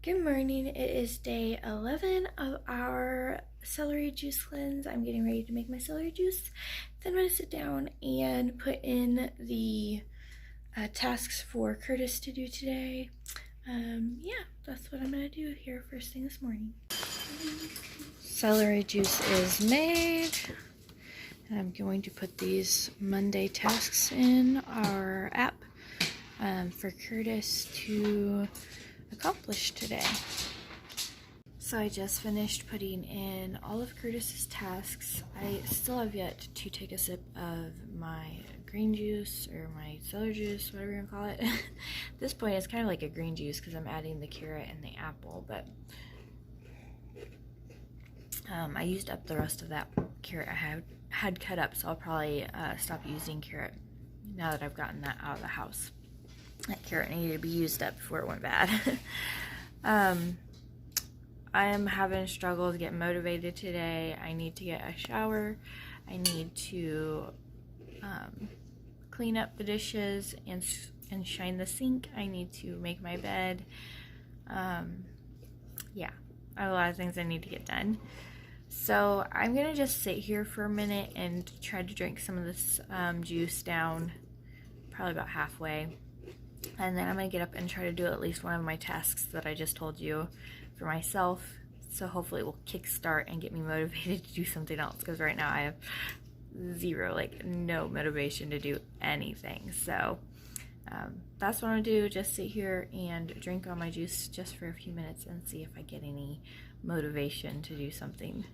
Good morning. It is day 11 of our celery juice cleanse. I'm getting ready to make my celery juice. Then I'm going to sit down and put in the tasks for Curtis to do today. Yeah, that's what I'm going to do here first thing this morning. Celery juice is made. And I'm going to put these Monday tasks in our app for Curtis to accomplish today. So I just finished putting in all of Curtis's tasks. I still have yet to take a sip of my green juice or my celery juice, whatever you want to call it. At this point it's kind of like a green juice because I'm adding the carrot and the apple, but I used up the rest of that carrot I had cut up, so I'll probably stop using carrot now that I've gotten that out of the house. That carrot needed to be used up before it went bad. I am having struggles to get motivated today. I need to get a shower. I need to clean up the dishes and shine the sink. I need to make my bed. Yeah, I have a lot of things I need to get done. So I'm gonna just sit here for a minute and try to drink some of this juice down, probably about halfway. And then I'm going to get up and try to do at least one of my tasks that I just told you for myself. So hopefully it will kickstart and get me motivated to do something else. Because right now I have zero, no motivation to do anything. So that's what I'm going to do. Just sit here and drink all my juice just for a few minutes and see if I get any motivation to do something.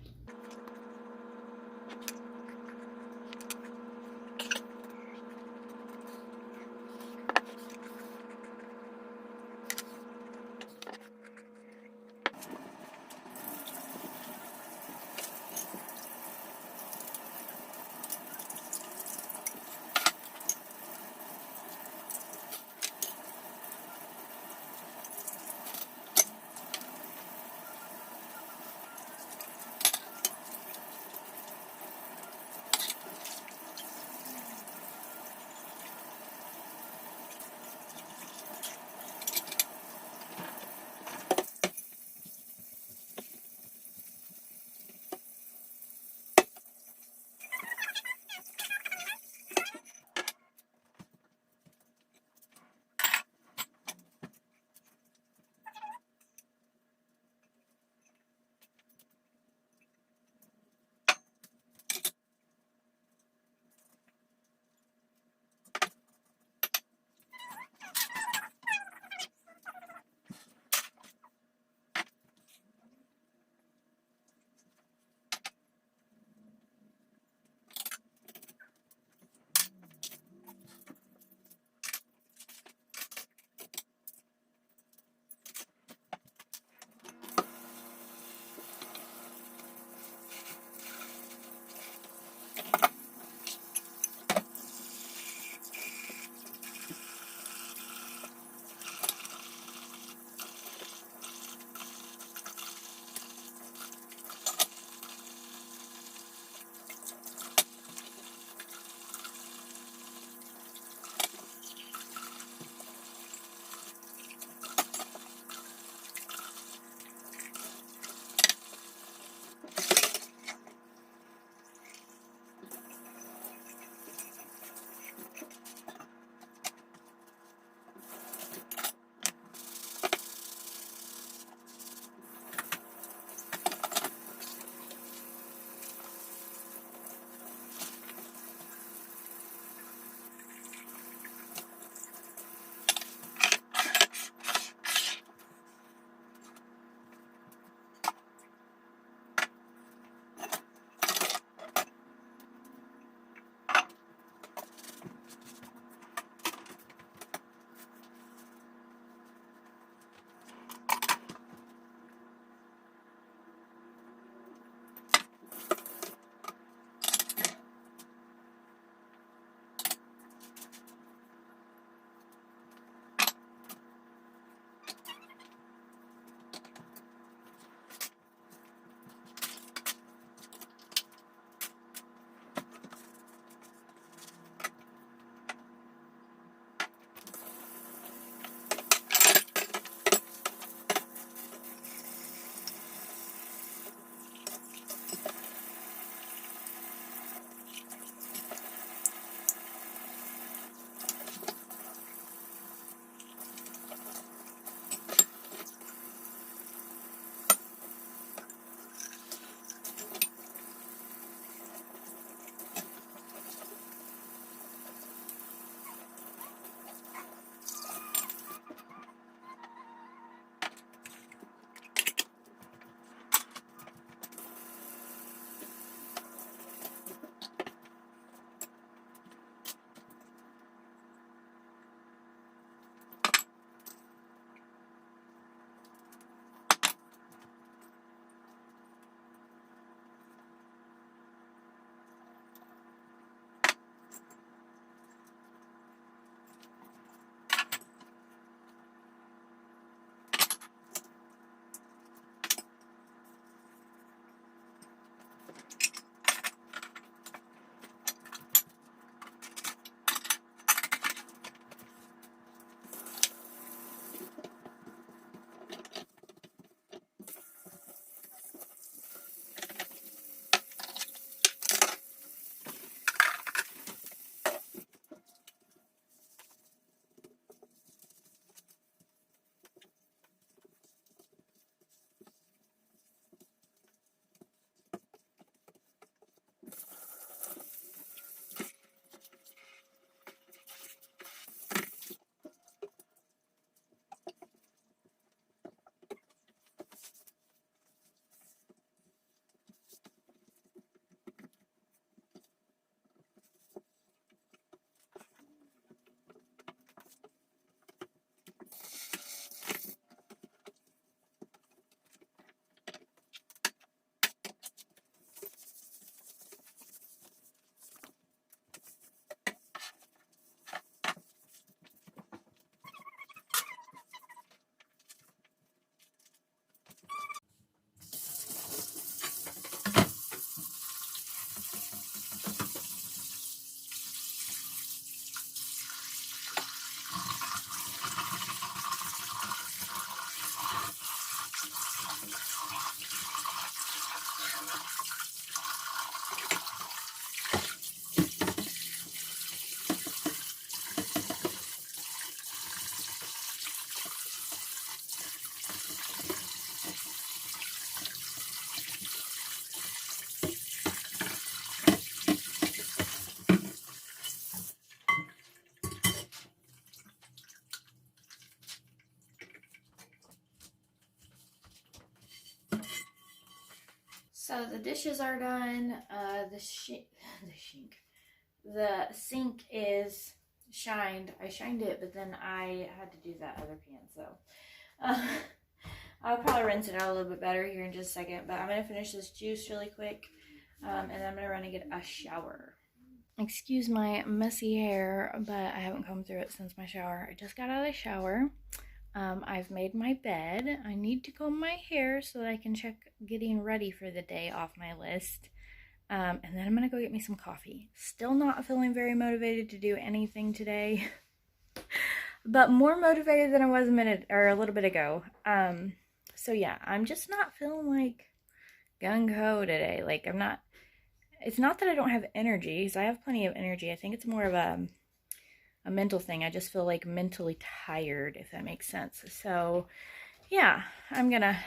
So the dishes are done. The sink is shined. I shined it, but then I had to do that other pan, so I'll probably rinse it out a little bit better here in just a second. But I'm gonna finish this juice really quick, and then I'm gonna run and get a shower. Excuse my messy hair, but I haven't combed through it since my shower. I just got out of the shower. I've made my bed. I need to comb my hair so that I can check getting ready for the day off my list. And then I'm gonna go get me some coffee. Still not feeling very motivated to do anything today, but more motivated than I was a little bit ago. So yeah, I'm just not feeling like gung-ho today. Like it's not that I don't have energy, because I have plenty of energy. I think it's more of a mental thing. I just feel like mentally tired, if that makes sense. So yeah, I'm gonna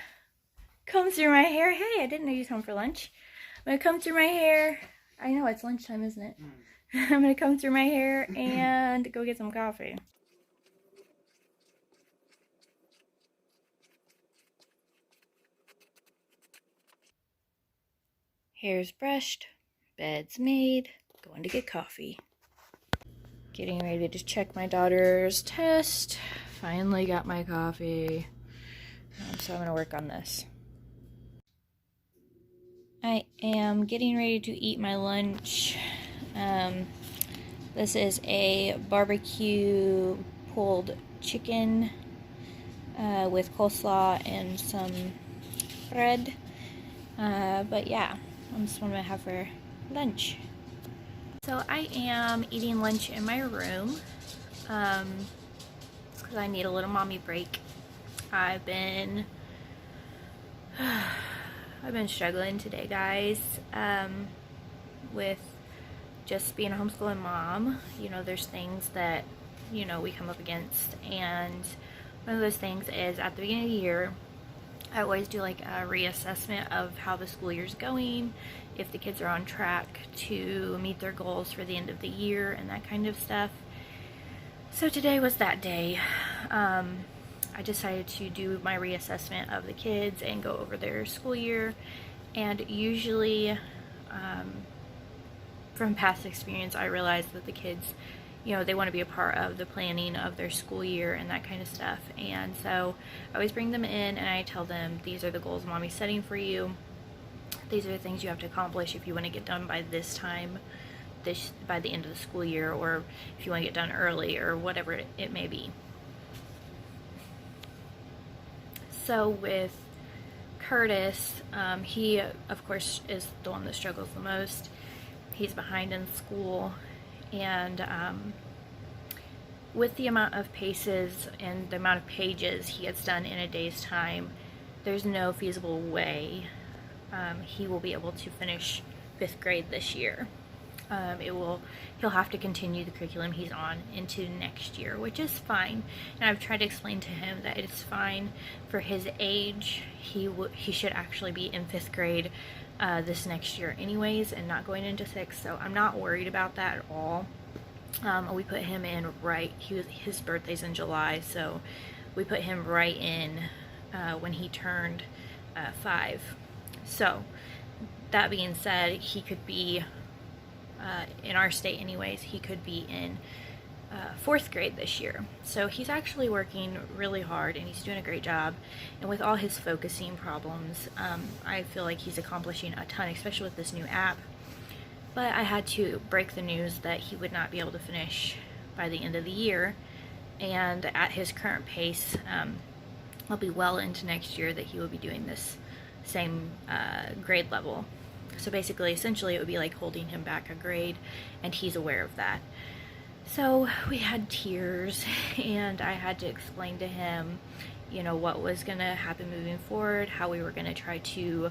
comb through my hair. Hey, I didn't know you'd home for lunch. I'm gonna comb through my hair. I know it's lunchtime, isn't it? I'm gonna comb through my hair and go get some coffee. Hair's brushed, bed's made, going to get coffee. Getting ready to check my daughter's test. Finally got my coffee. So I'm gonna work on this. I am getting ready to eat my lunch. This is a barbecue pulled chicken with coleslaw and some bread. But yeah, that's what I'm gonna have for lunch. So I am eating lunch in my room because I need a little mommy break. I've been struggling today, guys, with just being a homeschooling mom. You know, there's things that, you know, we come up against, and one of those things is at the beginning of the year, I always do like a reassessment of how the school year's going, if the kids are on track to meet their goals for the end of the year and that kind of stuff. So today was that day. I decided to do my reassessment of the kids and go over their school year. And usually, from past experience, I realized that the kids, you know, they want to be a part of the planning of their school year and that kind of stuff. And so I always bring them in and I tell them, these are the goals Mommy's setting for you. These are the things you have to accomplish if you want to get done by this time, by the end of the school year, or if you want to get done early, or whatever it may be. So with Curtis, he of course is the one that struggles the most. He's behind in school, and with the amount of paces and the amount of pages he gets done in a day's time, there's no feasible way he will be able to finish 5th grade this year. He'll have to continue the curriculum he's on into next year, which is fine. And I've tried to explain to him that it's fine for his age. He should actually be in 5th grade this next year anyways, and not going into 6th. So I'm not worried about that at all. We put him in right. His birthday's in July, so we put him right in when he turned 5. So that being said, he could be in our state anyways, he could be in 4th grade this year. So he's actually working really hard and he's doing a great job. And with all his focusing problems, I feel like he's accomplishing a ton, especially with this new app. But I had to break the news that he would not be able to finish by the end of the year. And at his current pace, I'll be well into next year that he will be doing this same grade level. So basically, essentially, it would be like holding him back a grade, and he's aware of that. So we had tears, and I had to explain to him, you know, what was going to happen moving forward, how we were going to try to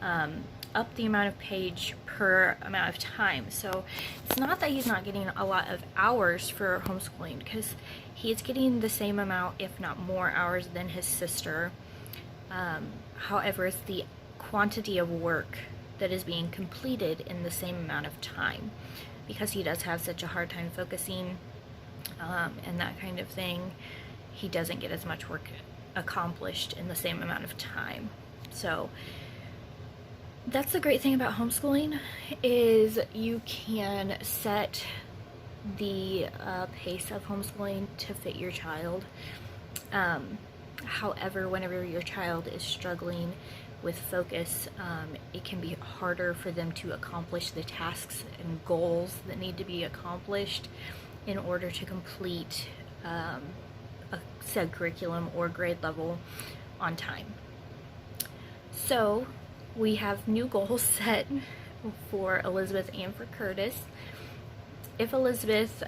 up the amount of page per amount of time. So it's not that he's not getting a lot of hours for homeschooling, because he's getting the same amount, if not more hours than his sister. However, it's the quantity of work that is being completed in the same amount of time, because he does have such a hard time focusing and that kind of thing. He doesn't get as much work accomplished in the same amount of time. So That's the great thing about homeschooling, is you can set the pace of homeschooling to fit your child. However, whenever your child is struggling with focus, it can be harder for them to accomplish the tasks and goals that need to be accomplished in order to complete a said curriculum or grade level on time. So we have new goals set for Elizabeth and for Curtis. If Elizabeth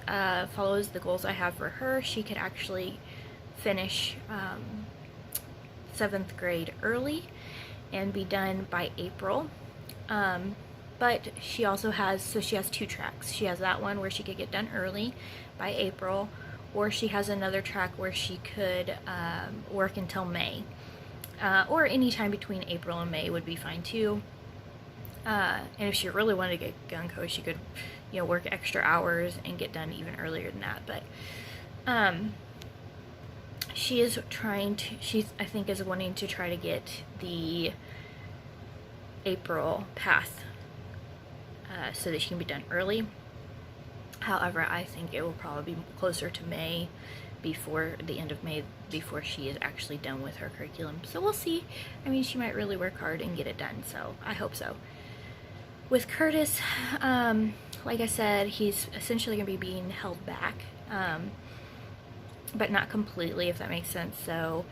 follows the goals I have for her, she could actually finish 7th grade early and be done by April. But she also has, so she has 2 tracks. She has that one where she could get done early by April, or she has another track where she could work until May. Or any time between April and May would be fine too. And if she really wanted to get gung-ho, she could, work extra hours and get done even earlier than that. But she is trying to, I think, is wanting to try to get the April path so that she can be done early. However, I think it will probably be closer to May, before the end of May, before she is actually done with her curriculum. So we'll see. I mean, she might really work hard and get it done, so I hope so. With Curtis, like I said, he's essentially going to be being held back, but not completely, if that makes sense. So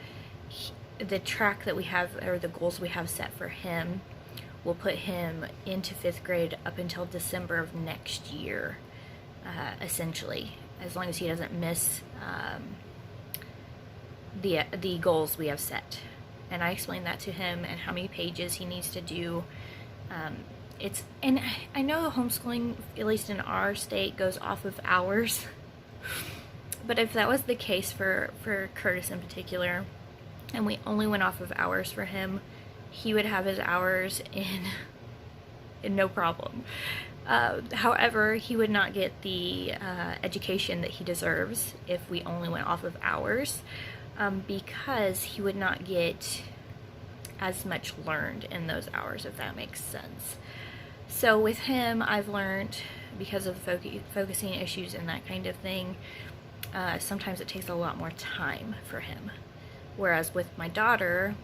the track that we have, or the goals we have set for him, will put him into 5th grade up until December of next year, essentially, as long as he doesn't miss the goals we have set. And I explained that to him and how many pages he needs to do. And I know homeschooling, at least in our state, goes off of hours. But if that was the case for Curtis in particular, and we only went off of hours for him, he would have his hours in no problem. However, he would not get the education that he deserves if we only went off of hours, because he would not get as much learned in those hours, if that makes sense. So with him, I've learned, because of focusing issues and that kind of thing, sometimes it takes a lot more time for him. Whereas with my daughter,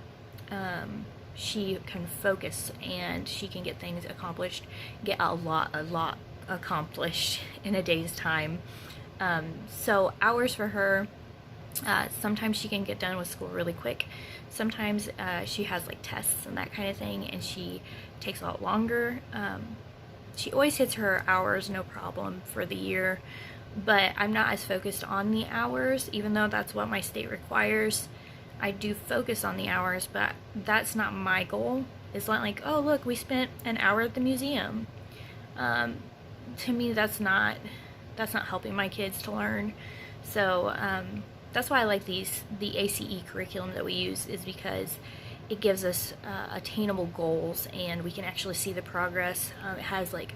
she can focus and she can get things accomplished, get a lot accomplished in a day's time. So hours for her, sometimes she can get done with school really quick. Sometimes she has like tests and that kind of thing, and she takes a lot longer. She always hits her hours no problem for the year, but I'm not as focused on the hours, even though that's what my state requires. I do focus on the hours, but that's not my goal. It's not like, oh look, we spent an hour at the museum. To me, that's not helping my kids to learn. So that's why I like the ACE curriculum that we use, is because it gives us attainable goals, and we can actually see the progress. It has like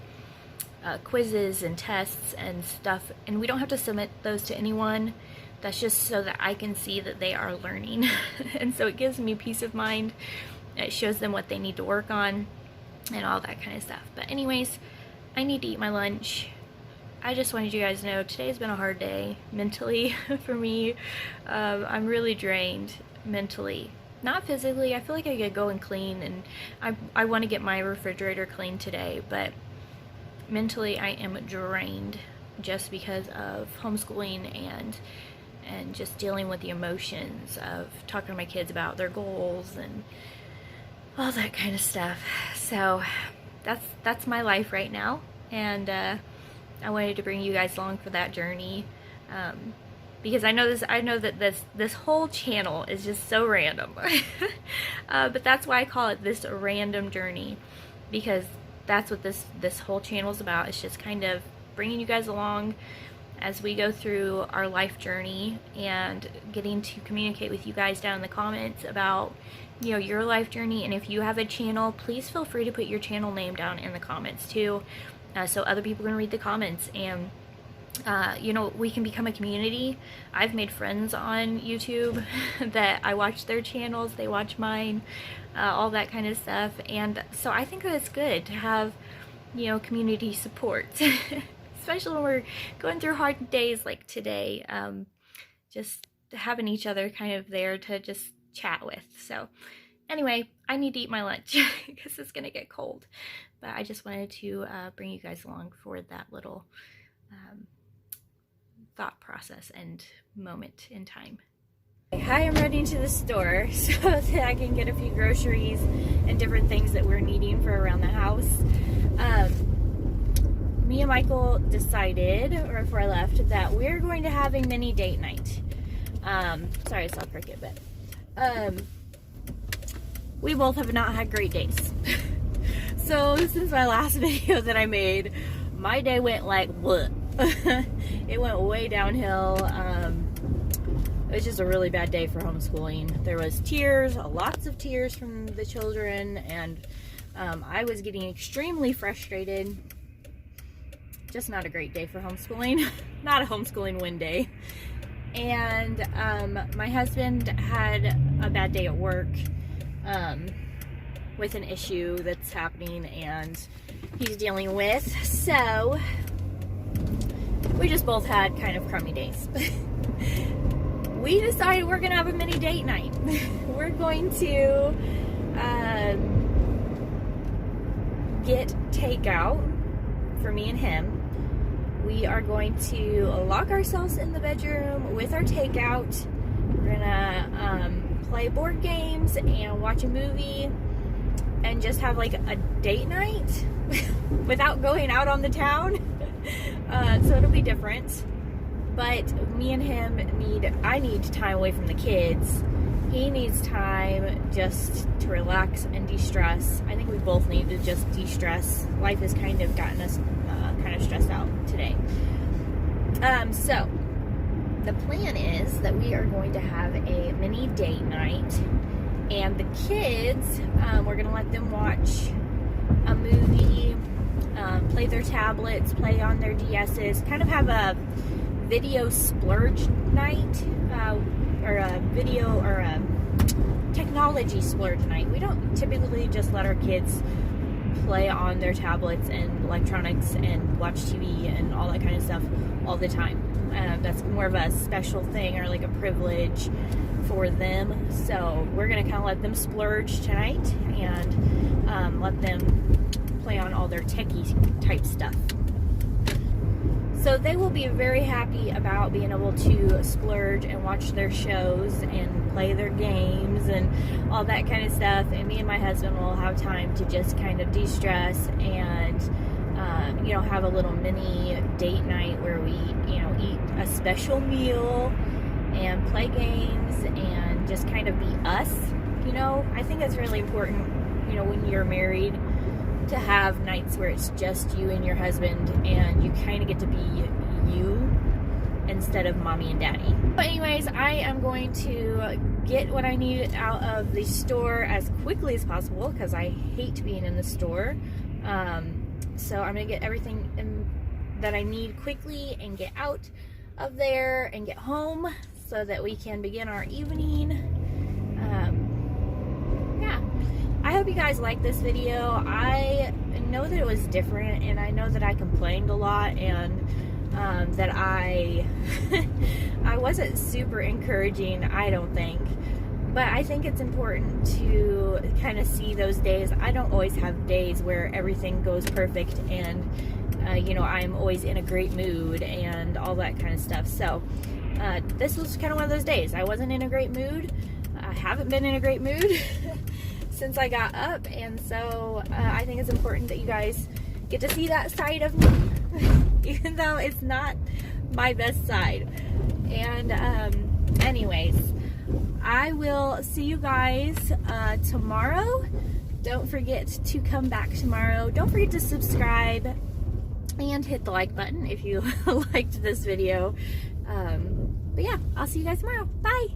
quizzes and tests and stuff, and we don't have to submit those to anyone. That's just so that I can see that they are learning. And so it gives me peace of mind. It shows them what they need to work on and all that kind of stuff. But anyways, I need to eat my lunch. I just wanted you guys to know today's been a hard day mentally for me. I'm really drained mentally. Not physically. I feel like I could go and clean, and I want to get my refrigerator clean today, but mentally I am drained just because of homeschooling and just dealing with the emotions of talking to my kids about their goals and all that kind of stuff. So that's my life right now, and I wanted to bring you guys along for that journey, because I know that this whole channel is just so random. But that's why I call it this random journey, because that's what this whole channel is about. It's just kind of bringing you guys along as we go through our life journey, and getting to communicate with you guys down in the comments about your life journey. And if you have a channel, please feel free to put your channel name down in the comments too, so other people can read the comments and you know, we can become a community. I've made friends on YouTube that I watch their channels, they watch mine, all that kind of stuff. And so I think that it's good to have, you know, community support, especially when we're going through hard days like today. Just having each other kind of there to just chat with. So anyway, I need to eat my lunch because it's gonna get cold. But I just wanted to bring you guys along for that little thought process and moment in time. Hi, I'm heading to the store so that I can get a few groceries and different things that we're needing for around the house. Me and Michael decided, right before I left, that we're going to have a mini date night. Sorry, I saw Cricket, but we both have not had great days. So since my last video that I made, my day went like what? It went way downhill. It was just a really bad day for homeschooling. There was tears, lots of tears from the children, and I was getting extremely frustrated. Just not a great day for homeschooling. Not a homeschooling win day. And my husband had a bad day at work with an issue that's happening and he's dealing with. So we just both had kind of crummy days. We decided we're gonna have a mini date night. We're going to get takeout for me and him. We are going to lock ourselves in the bedroom with our takeout. We're gonna play board games and watch a movie and just have like a date night without going out on the town. So it'll be different. But me and him I need time away from the kids. He needs time just to relax and de-stress. I think we both need to just de-stress. Life has kind of gotten us kind of stressed out today. So the plan is that we are going to have a mini date night, and the kids, we're going to let them watch a movie, play their tablets, play on their DSs, kind of have a video splurge night, or a video or a technology splurge night. We don't typically just let our kids play on their tablets and electronics and watch TV and all that kind of stuff all the time. That's more of a special thing or like a privilege for them. So we're gonna kind of let them splurge tonight and let them play on all their techie type stuff. So they will be very happy about being able to splurge and watch their shows and play their games and all that kind of stuff. And me and my husband will have time to just kind of de-stress and, you know, have a little mini date night where we, you know, eat a special meal and play games and just kind of be us. You know, I think that's really important, you know, when you're married, to have nights where it's just you and your husband and you kind of get to be you instead of mommy and daddy. But anyways, I am going to get what I need out of the store as quickly as possible because I hate being in the store. So I'm gonna get everything that I need quickly and get out of there and get home so that we can begin our evening. Yeah, I hope you guys like this video. I know that it was different, and I know that I complained a lot, and that I wasn't super encouraging, I don't think. But I think it's important to kind of see those days. I don't always have days where everything goes perfect and you know, I'm always in a great mood and all that kind of stuff. So this was kind of one of those days. I wasn't in a great mood. I haven't been in a great mood since I got up, and so I think it's important that you guys get to see that side of me, even though it's not my best side. And anyways, I will see you guys tomorrow. Don't forget to come back tomorrow. Don't forget to subscribe and hit the like button if you liked this video. But yeah, I'll see you guys tomorrow. Bye!